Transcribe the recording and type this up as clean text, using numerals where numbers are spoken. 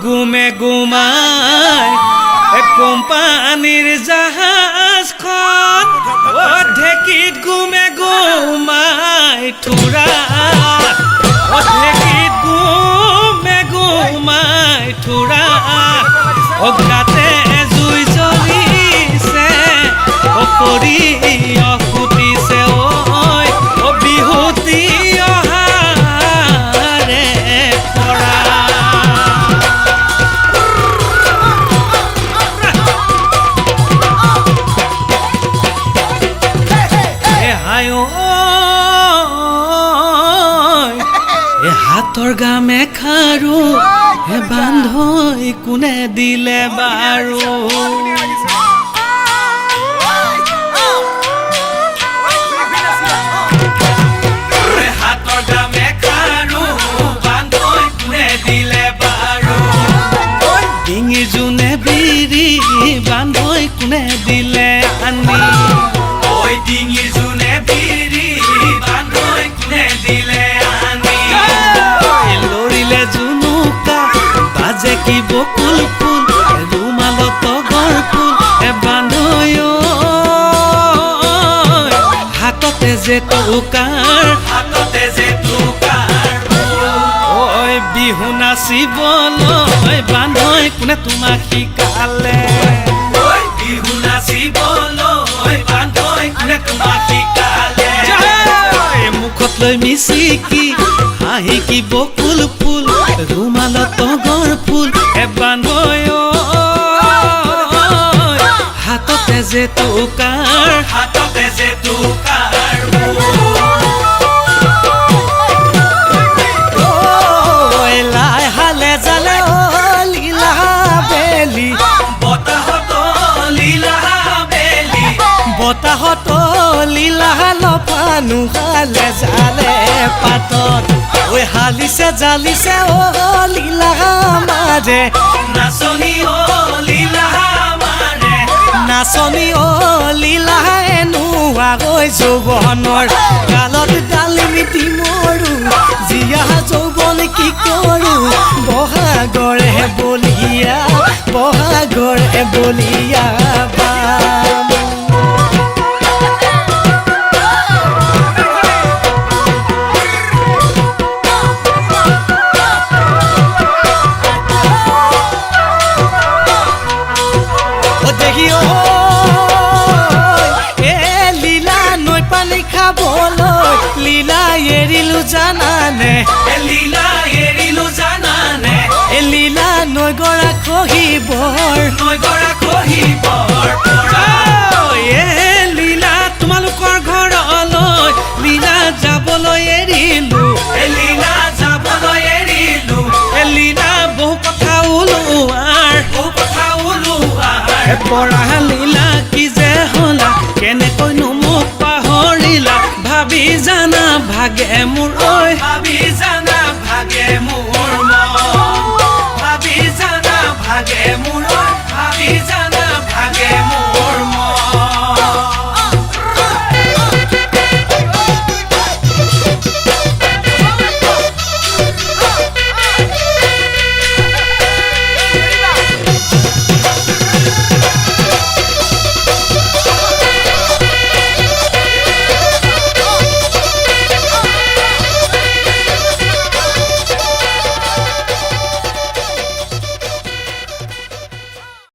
গুমে গুমাই কোম্পানীৰ জাহাজখন ঢেঁকীত গুমে গুমাই থোৰা ঢেঁকীত গুমে গুমাই থোৰা গাতে জুই জ্বলিছে কৰি ফুটিছে ঐ বিহুতি অহাৰে পৰা হাতৰ গামে খাৰু বান্ধৈ কোনে দিলে বাৰু হাতৰ গামে খাৰু বান্ধৈ কোনে দিলে বাৰু ডিঙি জোনে বিৰি বান্ধৈ কোনে দিলে আনি ঐ ডিঙি জোনে বিৰি বান্ধৈ কোনে দিলে বাজে কি বকুল ফুল ৰুমালত তগৰ ফুল বান্ধৈ হাততে যে টুকাৰ ঐ বিহু নাচিবলৈ বান্ধৈ কোনে তোমাক শিকালে বিহু নাচিবলৈ বান্ধৈ কোনে তোমাক শিকালে মুখত লৈ মিচিকি হাঁহি কি বকুল ফুল ৰুমালত তগৰ ফুল বান্ধৈ হাততে যে টুকাৰ লাই হালে জালে লীলা বেলি বতাহত লীলা লফানো হালে জালে পাতত ঐ হালিছে জালিছে লীলা মাৰে নাচনী নাচনী লীলা এনুৱা গৈ যৌৱনৰ গালত ডালিমিতি মৰো জীয়া যৌৱন কি কৰো বহাগৰে বলিয়া লীলা এৰিলো জানানে লীলা নৈগৰা খহিবৰ লীলা তোমালোকৰ ঘৰলৈ লীলা যাবলৈ এৰিলো লীলা বহু কথা ওলোৱাৰ পৰা লীলা কি যে হলা কেনেকৈনো মোক পাহৰিলা ভাবি জানা ভাগে মোৰ